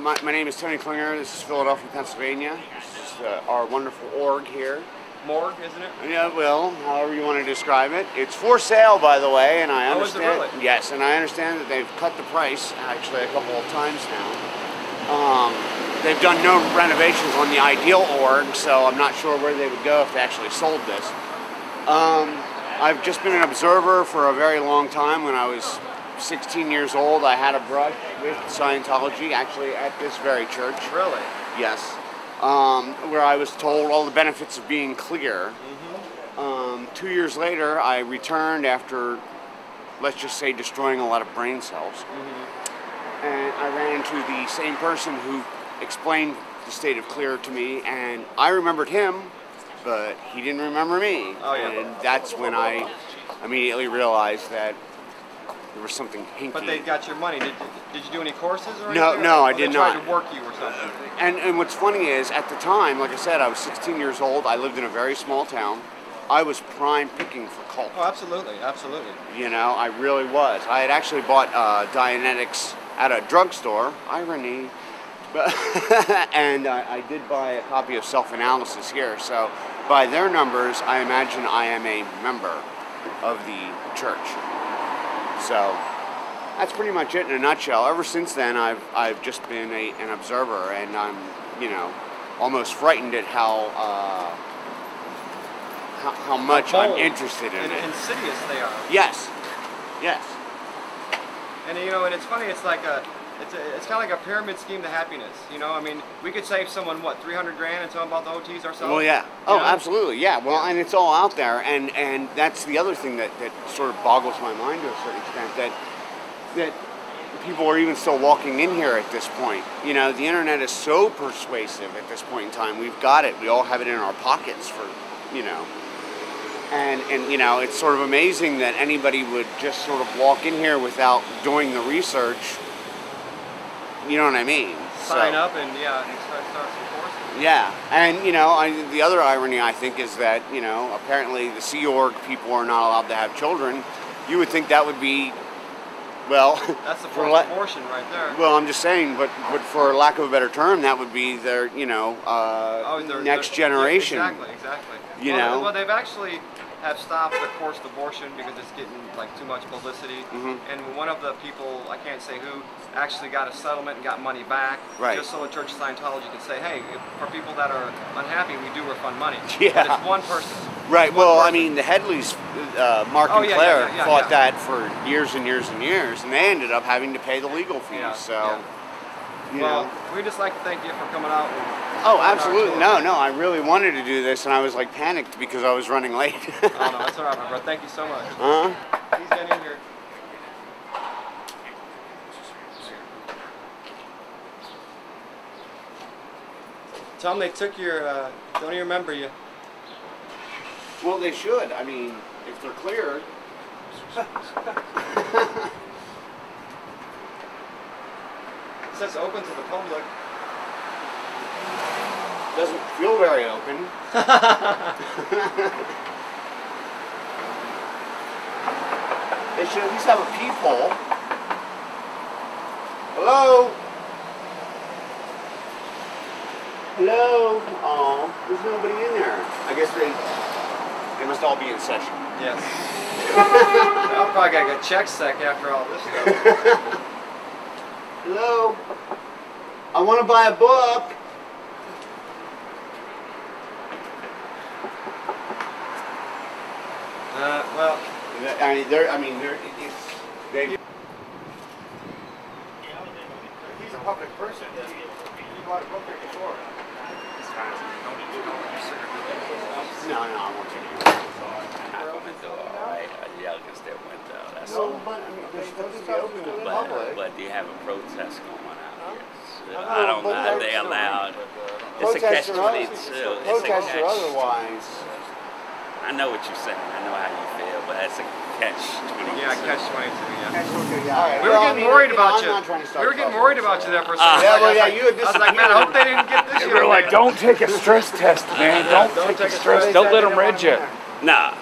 My name is Tony Klinger. This is Philadelphia, Pennsylvania. This is our wonderful org here. Morgue, isn't it? Yeah, well, however you want to describe it. It's for sale, by the way, and I understand. Oh, is it really? Yes, and I understand that they've cut the price actually a couple of times now. They've done no renovations on the ideal org, so I'm not sure where they would go if they actually sold this. I've just been an observer for a very long time. When I was 16 years old, I had a brush with Scientology, actually at this very church. Really? Yes. Where I was told all the benefits of being clear. 2 years later, I returned after, let's just say, destroying a lot of brain cells. And I ran into the same person who explained the state of clear to me, and I remembered him, but he didn't remember me. Oh, yeah. And that's when I immediately realized that there was something hinky. But they got your money. Did you do any courses or No, anything? no, I Or they did tried not. to work you or something? And what's funny is, at the time, like I said, I was 16 years old. I lived in a very small town. I was prime picking for cult. Oh, absolutely, absolutely. You know, I really was. I had actually bought Dianetics at a drugstore. Irony. But and I did buy a copy of Self-Analysis here. So by their numbers, I imagine I am a member of the church. So that's pretty much it in a nutshell. Ever since then, I've just been an observer, and I'm, you know, almost frightened at how much I'm interested in and it. insidious they are. Yes, yes. And you know, and it's funny. It's like it's kind of like a pyramid scheme to happiness. You know, I mean, we could save someone what, 300 grand and tell them about the OTs ourselves. Well, yeah. Oh, know? absolutely. Yeah. Well, and it's all out there, and that's the other thing that sort of boggles my mind to a certain extent, that people are even still walking in here at this point. You know, the internet is so persuasive at this point in time. We've got it. We all have it in our pockets for, you know. And you know, it's sort of amazing that anybody would just sort of walk in here without doing the research. You know what I mean? Sign up and yeah, and start some courses. Yeah, and you know, the other irony I think is that, you know, apparently the Sea Org people are not allowed to have children. You would think that would be, well, that's the first abortion right there. Well, I'm just saying, but for lack of a better term, that would be their, you know, next generation. Yeah, exactly. You know, well, they've actually have stopped the forced abortion because it's getting like too much publicity. And one of the people, I can't say who, actually got a settlement and got money back. Right. Just so the Church of Scientology can say, hey, for people that are unhappy, we do refund money. Yeah. But it's one person. Right. Well, I mean, the Headleys, Mark and Claire, fought that for years and years and years, and they ended up having to pay the legal fees. Well, we just like to thank you for coming out. Oh, absolutely. No, I really wanted to do this, and I was like panicked because I was running late. Oh, no, that's all right, bro. Thank you so much. He's getting in here. Tell them they took your, don't even remember you. Well, they should. I mean, if they're cleared. It says open to the public. Doesn't feel very open. They should at least have a peephole. Hello? Hello? Oh, there's nobody in there. I guess they must all be in session. Yes. I'll probably gotta get check sec after all this stuff. Hello? I want to buy a book. Well, he's a public person. He bought a book here before. No, I won't take it. No, but I mean, they're supposed to be open to the public. But you have a protest going on here. I don't know if they allowed. It's a catch-22. Protest or otherwise. I know what you're saying. I know how you feel, but that's a catch-22. yeah, catch-22, yeah. All right. We were getting worried about you. We were getting worried about you there for a second. Yeah, well, yeah, you had I was like, man, I hope they didn't get this. They were like, don't take a stress test, man. Don't take a stress. Don't let them read you. Nah,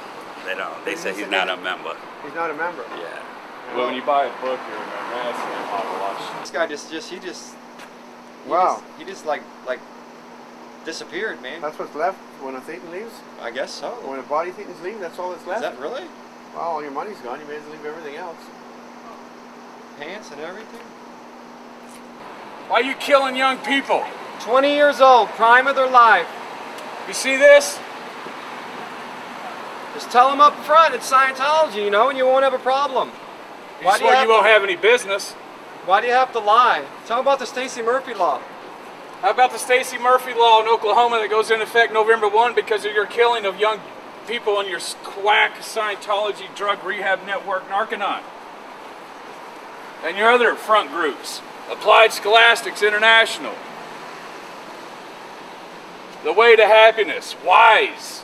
they don't. They say he's not a member. He's not a member. Yeah. Well, when you buy a book, you're a member. That's a lot of watch. This guy he Wow. He just like disappeared, man. That's what's left when a Thetan leaves? I guess so. When a body Thetans leave, that's all that's left? Is that really? Well, all your money's gone. You may as well leave everything else. Pants and everything? Why are you killing young people? 20 years old, prime of their life. You see this? Just tell them up front, it's Scientology, you know, and you won't have a problem. You swear you won't have any business. Why do you have to lie? Tell them about the Stacey Murphy law. How about the Stacey Murphy law in Oklahoma that goes into effect November 1 because of your killing of young people in your quack Scientology drug rehab network, Narconon? And your other front groups, Applied Scholastics International, The Way to Happiness, WISE,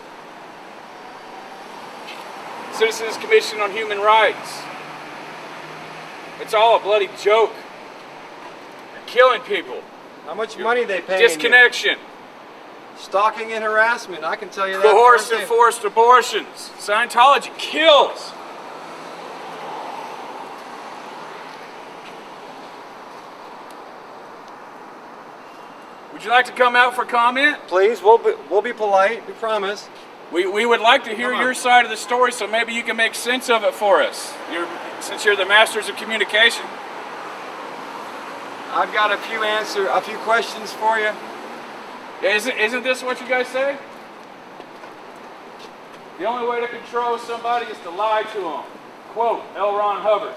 Citizens Commission on Human Rights. It's all a bloody joke. You're killing people. How much money they pay? Disconnection. Stalking and harassment, I can tell you that. Coerced and forced abortions. Scientology kills. Would you like to come out for comment? Please, we'll be polite, we promise. We would like to hear your side of the story, so maybe you can make sense of it for us. Since you're the masters of communication. I've got a few questions for you. Yeah, isn't this what you guys say? The only way to control somebody is to lie to them. Quote, L. Ron Hubbard.